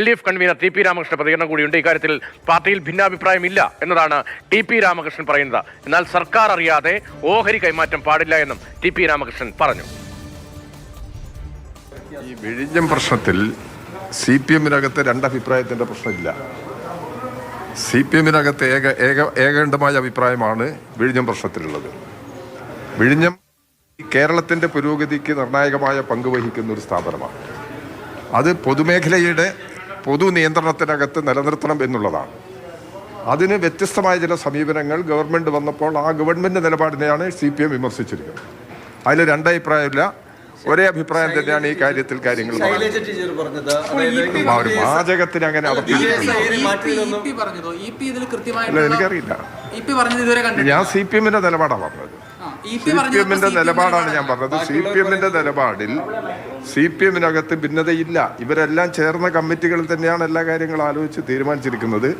LDF convener T P Ramakrishnan പ്രതികരണം കൂടിയുണ്ട്. ഇക്കാര്യത്തിൽ പാർട്ടിയിൽ ഭിന്നാഭിപ്രായമില്ല എന്നതാണ് ടി പി രാമകൃഷ്ണൻ പറയുന്നത്. എന്നാൽ സർക്കാർ അറിയാതെ ഓഹരി കൈമാറ്റം പാടില്ല എന്നും ടി പി രാമകൃഷ്ണൻ പറഞ്ഞു. ഈ വിഴിഞ്ഞം പ്രശ്നത്തിൽ CPM-നകത്ത് രണ്ടഭിപ്രായത്തിന്റെ പ്രശ്നമില്ല. CPM-നകത്ത് ഏകണ്ഠമായ അഭിപ്രായമാണ് വിഴിഞ്ഞം പ്രശ്നത്തിലുള്ളത്. വിഴിഞ്ഞം കേരളത്തിന്റെ പുരോഗതിക്ക് നിർണായകമായ പങ്ക് വഹിക്കുന്ന ഒരു സ്ഥാപനമാണ്. അത് പൊതുമേഖലയുടെ പൊതു നിയന്ത്രണത്തിനകത്ത് നിലനിർത്തണം എന്നുള്ളതാണ്. അതിന് വ്യത്യസ്തമായ ചില സമീപനങ്ങൾ ഗവൺമെന്റ് വന്നപ്പോൾ ആ ഗവൺമെന്റ് നിലപാടിനെയാണ് CPM വിമർശിച്ചിരിക്കുന്നത്. അതിൽ രണ്ടഭിപ്രായമില്ല, ഒരേ അഭിപ്രായം തന്നെയാണ് ഈ കാര്യത്തിൽ കാര്യങ്ങൾ വാചകത്തിന് അങ്ങനെ എനിക്കറിയില്ല. ഞാൻ CPM-ന്റെ നിലപാടാണ് പറഞ്ഞത്. CPM-ന്റെ നിലപാടാണ് ഞാൻ പറഞ്ഞത്. CPM-ന്റെ നിലപാടിൽ CPM-നകത്ത് ഭിന്നതയില്ല. ഇവരെല്ലാം ചേർന്ന കമ്മിറ്റികളിൽ തന്നെയാണ് എല്ലാ കാര്യങ്ങളും ആലോചിച്ച് തീരുമാനിച്ചിരിക്കുന്നത്.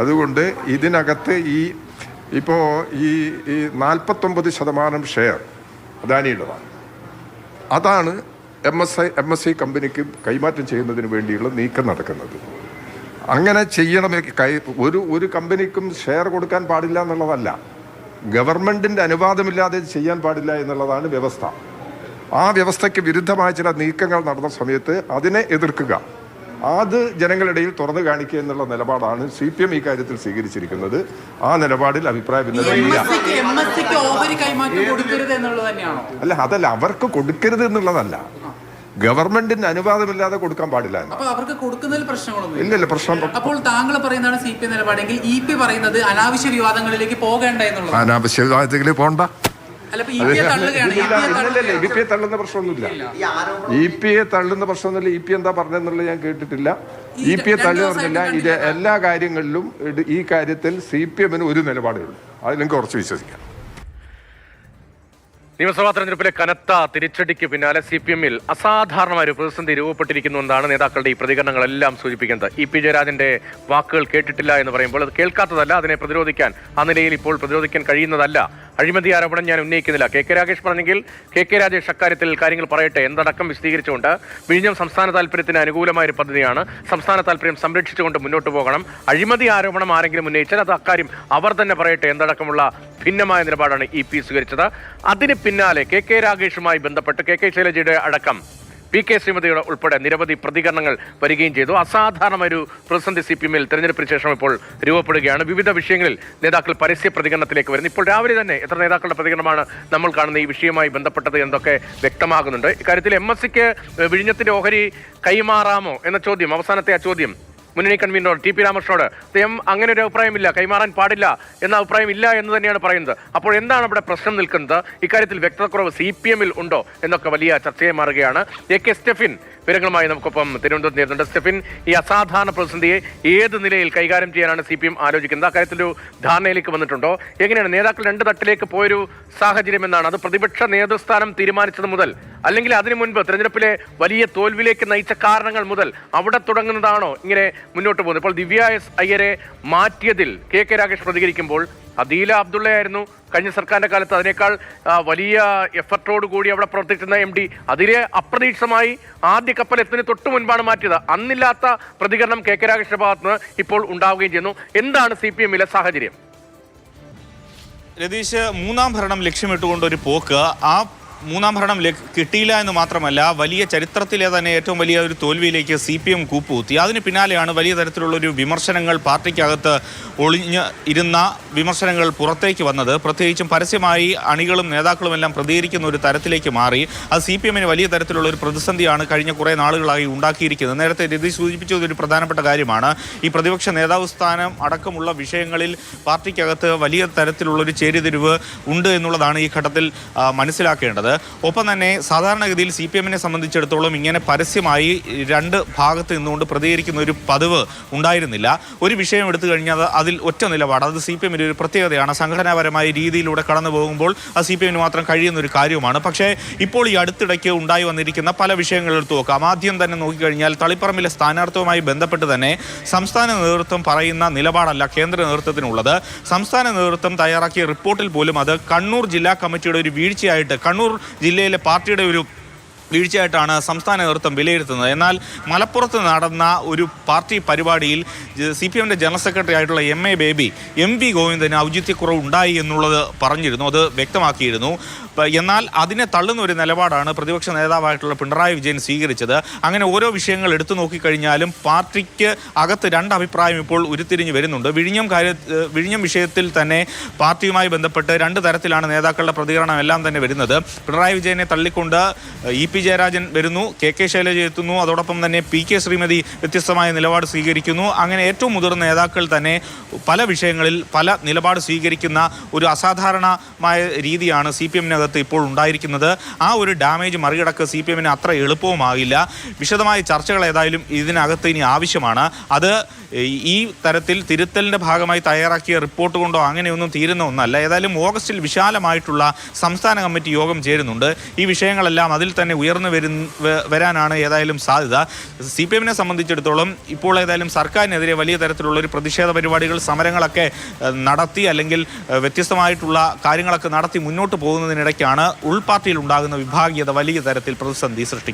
അതുകൊണ്ട് ഇതിനകത്ത് ഇപ്പോൾ ഈ 49% ഷെയർ അദാനിയുടേതാണ്. അതാണ് MSI കമ്പനിക്ക് കൈമാറ്റം ചെയ്യുന്നതിന് വേണ്ടിയുള്ള നീക്കം നടക്കുന്നത്. അങ്ങനെ ചെയ്യണമെങ്കിൽ ഒരു കമ്പനിക്കും ഷെയർ കൊടുക്കാൻ പാടില്ല എന്നുള്ളതല്ല, ഗവൺമെന്റിന്റെ അനുവാദമില്ലാതെ ചെയ്യാൻ പാടില്ല എന്നുള്ളതാണ് വ്യവസ്ഥ. ആ വ്യവസ്ഥയ്ക്ക് വിരുദ്ധമായ ചില നീക്കങ്ങൾ നടന്ന സമയത്ത് അതിനെ എതിർക്കുക, അത് ജനങ്ങളിടയിൽ തുറന്നു കാണിക്കുക എന്നുള്ള നിലപാടാണ് CPM ഈ കാര്യത്തിൽ സ്വീകരിച്ചിരിക്കുന്നത്. ആ നിലപാടിൽ അഭിപ്രായ ഭിന്നതയില്ല. അല്ല, അതല്ല, അവർക്ക് കൊടുക്കരുത് എന്നുള്ളതല്ല, ഗവൺമെന്റിന് അനുവാദമില്ലാതെ കൊടുക്കാൻ പാടില്ല. അവർക്ക് കൊടുക്കുന്നതിൽ പ്രശ്നങ്ങളൊന്നും ഇല്ലല്ല. പ്രശ്നം അപ്പോൾ താങ്കൾ പറയുന്നതാണ് CPM നിലപാടെങ്കിൽ EP പറയുന്നത് അനാവശ്യ വിവാദങ്ങളിലേക്ക് പോകേണ്ട എന്നുള്ളത്. അനാവശ്യ വിവാദത്തിലേക്ക് പോകണ്ട. EP തള്ളുന്ന പ്രശ്നമൊന്നുമില്ല. EP തള്ളുന്ന പ്രശ്നമൊന്നുമില്ല. EP എന്താ പറഞ്ഞെന്നുള്ളത് ഞാൻ കേട്ടിട്ടില്ല. EP തള്ളി പറഞ്ഞില്ല. ഇത് എല്ലാ കാര്യങ്ങളിലും ഈ കാര്യത്തിൽ CPM-ന് ഒരു നിലപാടേ ഉള്ളൂ. അതിലെനിക്ക് കുറച്ച് വിശ്വസിക്കാം. നിയമസഭാ തെരഞ്ഞെടുപ്പിലെ കനത്ത തിരിച്ചടിക്ക് പിന്നാലെ CPM-ൽ അസാധാരണമായ ഒരു പ്രതിസന്ധി രൂപപ്പെട്ടിരിക്കുന്നു എന്നാണ് നേതാക്കളുടെ ഈ പ്രതികരണങ്ങളെല്ലാം സൂചിപ്പിക്കുന്നത്. EP ജയരാജന്റെ വാക്കുകൾ കേട്ടിട്ടില്ല എന്ന് പറയുമ്പോൾ അത് കേൾക്കാത്തതല്ല, അതിനെ പ്രതിരോധിക്കാൻ ആ നിലയിൽ ഇപ്പോൾ പ്രതിരോധിക്കാൻ കഴിയുന്നതല്ല. അഴിമതി ആരോപണം ഞാൻ ഉന്നയിക്കുന്നില്ല. KK രാഗേഷ് പറഞ്ഞെങ്കിൽ KK രാജേഷ് അക്കാര്യത്തിൽ കാര്യങ്ങൾ പറയട്ടെ എന്തടക്കം വിശദീകരിച്ചുകൊണ്ട് വിഴിഞ്ഞം സംസ്ഥാന താല്പര്യത്തിന് അനുകൂലമായ ഒരു പദ്ധതിയാണ്, സംസ്ഥാന താല്പര്യം സംരക്ഷിച്ചുകൊണ്ട് മുന്നോട്ട് പോകണം. അഴിമതി ആരോപണം ആരെങ്കിലും ഉന്നയിച്ചാൽ അത് അക്കാര്യം അവർ തന്നെ പറയട്ടെ എന്തടക്കമുള്ള ഭിന്നമായ നിലപാടാണ് EP സ്വീകരിച്ചത്. അതിന് പിന്നാലെ KK രാഗേഷുമായി ബന്ധപ്പെട്ട് KK ശൈലജയുടെ അടക്കം PK ശ്രീമതിയുടെ ഉൾപ്പെടെ നിരവധി പ്രതികരണങ്ങൾ വരികയും ചെയ്തു. അസാധാരണമൊരു പ്രതിസന്ധി CPM-ൽ തെരഞ്ഞെടുപ്പിന് ശേഷം ഇപ്പോൾ രൂപപ്പെടുകയാണ്. വിവിധ വിഷയങ്ങളിൽ നേതാക്കൾ പരസ്യ പ്രതികരണത്തിലേക്ക് വരുന്നു. ഇപ്പോൾ രാവിലെ തന്നെ എത്ര നേതാക്കളുടെ പ്രതികരണമാണ് നമ്മൾ കാണുന്ന ഈ വിഷയവുമായി ബന്ധപ്പെട്ടത് എന്നൊക്കെ വ്യക്തമാകുന്നുണ്ട്. ഇക്കാര്യത്തിൽ MSCക്ക് വിഴിഞ്ഞത്തിന്റെ ഓഹരി കൈമാറാമോ എന്ന ചോദ്യം, അവസാനത്തെ ആ ചോദ്യം മുന്നണി കൺവീനർ ടി പി രാമകൃഷ്ണനോട് അദ്ദേഹം അങ്ങനെ ഒരു അഭിപ്രായമില്ല, കൈമാറാൻ പാടില്ല എന്ന അഭിപ്രായം ഇല്ല എന്ന് തന്നെയാണ് പറയുന്നത്. അപ്പോൾ എന്താണ് അവിടെ പ്രശ്നം നിൽക്കുന്നത്? ഇക്കാര്യത്തിൽ വ്യക്തതക്കുറവ് CPM-ൽ ഉണ്ടോ എന്നൊക്കെ വലിയ ചർച്ചയായി മാറുകയാണ്. AK സ്റ്റെഫിൻ വിവരങ്ങളുമായി നമുക്കൊപ്പം തിരുവനന്തപുരത്ത് നേരിടുന്നുണ്ട്. സ്റ്റെഫിൻ, ഈ അസാധാരണ പ്രതിസന്ധിയെ ഏത് നിലയിൽ കൈകാര്യം ചെയ്യാനാണ് CPM ആലോചിക്കുന്നത്? അക്കാര്യത്തിലൊരു ധാരണയിലേക്ക് വന്നിട്ടുണ്ടോ? എങ്ങനെയാണ് നേതാക്കൾ രണ്ട് തട്ടിലേക്ക് പോയൊരു സാഹചര്യം എന്നാണ്? അത് പ്രതിപക്ഷ നേതൃസ്ഥാനം തീരുമാനിച്ചത് മുതൽ, അല്ലെങ്കിൽ അതിനു മുൻപ് തെരഞ്ഞെടുപ്പിലെ വലിയ തോൽവിയിലേക്ക് നയിച്ച കാരണങ്ങൾ മുതൽ അവിടെ തുടങ്ങുന്നതാണോ ഇങ്ങനെ മുന്നോട്ട് പോകുന്നത്? ഇപ്പോൾ ദിവ്യ S. അയ്യരെ മാറ്റിയതിൽ KK രാഗേഷ് പ്രതികരിക്കുമ്പോൾ അദീല അബ്ദുള്ളയായിരുന്നു കഴിഞ്ഞ സർക്കാരിന്റെ കാലത്ത് അതിനേക്കാൾ വലിയ എഫർട്ടോട് കൂടി അവിടെ പ്രവർത്തിക്കുന്ന MD. അതിലെ അപ്രതീക്ഷിതമായി ആദ്യ കപ്പൽ എത്തുന്നതിന് തൊട്ട് മുൻപാണ് മാറ്റിയത്. അന്നില്ലാത്ത പ്രതികരണം KK രാഗേഷിന്റെ ഭാഗത്ത് നിന്ന് ഇപ്പോൾ ഉണ്ടാവുകയും ചെയ്യുന്നു. എന്താണ് CPM-ലെ സാഹചര്യം? രതീഷ്, മൂന്നാം ഭരണം ലക്ഷ്യമിട്ടുകൊണ്ട് ഒരു പോക്ക്, ആ മൂന്നാം ഭരണം കിട്ടിയില്ല എന്ന് മാത്രമല്ല വലിയ ചരിത്രത്തിലെ തന്നെ ഏറ്റവും വലിയ ഒരു തോൽവിയിലേക്ക് CPM കൂപ്പുകുത്തി. അതിന് പിന്നാലെയാണ് വലിയ തരത്തിലുള്ളൊരു വിമർശനങ്ങൾ, പാർട്ടിക്കകത്ത് ഒളിഞ്ഞ് ഇരുന്ന വിമർശനങ്ങൾ പുറത്തേക്ക് വന്നത്. പ്രത്യേകിച്ചും പരസ്യമായി അണികളും നേതാക്കളും എല്ലാം പ്രതികരിക്കുന്ന ഒരു തരത്തിലേക്ക് മാറി. അത് CPM-ന് വലിയ തരത്തിലുള്ള ഒരു പ്രതിസന്ധിയാണ് കഴിഞ്ഞ കുറേ നാളുകളായി ഉണ്ടാക്കിയിരിക്കുന്നത്. നേരത്തെ രതീഷ് സൂചിപ്പിച്ചത് ഒരു പ്രധാനപ്പെട്ട കാര്യമാണ്. ഈ പ്രതിപക്ഷ നേതാവ് സ്ഥാനം അടക്കമുള്ള വിഷയങ്ങളിൽ പാർട്ടിക്കകത്ത് വലിയ തരത്തിലുള്ളൊരു ചേരിതിരിവ് ഉണ്ട് എന്നുള്ളതാണ് ഈ ഘട്ടത്തിൽ മനസ്സിലാക്കേണ്ടത്. ഒപ്പം തന്നെ സാധാരണഗതിയിൽ CPM-നെ സംബന്ധിച്ചിടത്തോളം ഇങ്ങനെ പരസ്യമായി രണ്ട് ഭാഗത്ത് നിന്നുകൊണ്ട് പ്രതികരിക്കുന്ന ഒരു പതിവ് ഉണ്ടായിരുന്നില്ല. ഒരു വിഷയം എടുത്തു കഴിഞ്ഞാൽ അതിൽ ഒറ്റ നിലപാട്, അത് CPM-ന്റെ ഒരു പ്രത്യേകതയാണ്. സംഘടനാപരമായ രീതിയിലൂടെ കടന്നു പോകുമ്പോൾ അത് CPM-ന് മാത്രം കഴിയുന്ന ഒരു കാര്യമാണ്. പക്ഷേ ഇപ്പോൾ ഈ അടുത്തിടയ്ക്ക് ഉണ്ടായി വന്നിരിക്കുന്ന പല വിഷയങ്ങൾ എടുത്തു നോക്കാം. ആദ്യം തന്നെ നോക്കിക്കഴിഞ്ഞാൽ തളിപ്പറമ്പിലെ സ്ഥാനാർത്ഥിയുമായി ബന്ധപ്പെട്ട് തന്നെ സംസ്ഥാന നേതൃത്വം പറയുന്ന നിലപാടല്ല കേന്ദ്ര നേതൃത്വത്തിനുള്ളത്. സംസ്ഥാന നേതൃത്വം തയ്യാറാക്കിയ റിപ്പോർട്ടിൽ പോലും അത് കണ്ണൂർ ജില്ലാ കമ്മിറ്റിയുടെ ഒരു വീഴ്ചയായിട്ട്, കണ്ണൂർ ജില്ലയിലെ പാർട്ടിയുടെ ഒരു വീഴ്ചയായിട്ടാണ് സംസ്ഥാന നേതൃത്വം വിലയിരുത്തുന്നത്. എന്നാൽ മലപ്പുറത്ത് നടന്ന ഒരു പാർട്ടി പരിപാടിയിൽ CPMന്റെ ജനറൽ സെക്രട്ടറി ആയിട്ടുള്ള MA ബേബി MV ഗോവിന്ദന് ഔചിത്യക്കുറവ് ഉണ്ടായി എന്നുള്ളത് പറഞ്ഞിരുന്നു, അത് വ്യക്തമാക്കിയിരുന്നു. എന്നാൽ അതിനെ തള്ളുന്ന ഒരു നിലപാടാണ് പ്രതിപക്ഷ നേതാവായിട്ടുള്ള പിണറായി വിജയൻ സ്വീകരിച്ചത്. അങ്ങനെ ഓരോ വിഷയങ്ങൾ എടുത്തു നോക്കിക്കഴിഞ്ഞാലും പാർട്ടിക്ക് അകത്ത് രണ്ട് അഭിപ്രായം ഇപ്പോൾ ഉരുത്തിരിഞ്ഞ് വരുന്നുണ്ട്. വിഴിഞ്ഞം വിഷയത്തിൽ തന്നെ പാർട്ടിയുമായി ബന്ധപ്പെട്ട് രണ്ട് തരത്തിലാണ് നേതാക്കളുടെ പ്രതികരണം എല്ലാം തന്നെ വരുന്നത്. പിണറായി വിജയനെ തള്ളിക്കൊണ്ട് EP ജയരാജൻ വരുന്നു, KK ശൈലജ എത്തുന്നു, അതോടൊപ്പം തന്നെ PK ശ്രീമതി വ്യത്യസ്തമായ നിലപാട് സ്വീകരിക്കുന്നു. അങ്ങനെ ഏറ്റവും മുതിർന്ന നേതാക്കൾ തന്നെ പല വിഷയങ്ങളിൽ പല നിലപാട് സ്വീകരിക്കുന്ന ഒരു അസാധാരണമായ രീതിയാണ് CPMനകത്ത് ഇപ്പോൾ ഉണ്ടായിരിക്കുന്നത്. ആ ഒരു ഡാമേജ് മറികടക്കുക CPMന് അത്ര എളുപ്പവുമാകില്ല. വിശദമായ ചർച്ചകൾ ഏതായാലും ഇതിനകത്ത് ഇനി ആവശ്യമാണ്. അത് ഈ തരത്തിൽ തിരുത്തലിൻ്റെ ഭാഗമായി തയ്യാറാക്കിയ റിപ്പോർട്ട് കൊണ്ടോ അങ്ങനെയൊന്നും തീരുന്ന ഒന്നല്ല. ഏതായാലും ഓഗസ്റ്റിൽ വിശാലമായിട്ടുള്ള സംസ്ഥാന കമ്മിറ്റി യോഗം ചേരുന്നുണ്ട്. ഈ വിഷയങ്ങളെല്ലാം അതിൽ തന്നെ ഉയർന്നു വരാനാണ് ഏതായാലും സാധ്യത. CPMനെ സംബന്ധിച്ചിടത്തോളം ഇപ്പോൾ ഏതായാലും സർക്കാരിനെതിരെ വലിയ തരത്തിലുള്ള ഒരു പ്രതിഷേധ പരിപാടികൾ, സമരങ്ങളൊക്കെ നടത്തി അല്ലെങ്കിൽ വ്യത്യസ്തമായിട്ടുള്ള കാര്യങ്ങളൊക്കെ നടത്തി മുന്നോട്ട് പോകുന്നതിനിടയ്ക്കാണ് ഉൾപാർട്ടിയിൽ ഉണ്ടാകുന്ന വിഭാഗീയത വലിയ തരത്തിൽ പ്രതിസന്ധി സൃഷ്ടിക്കുന്നത്.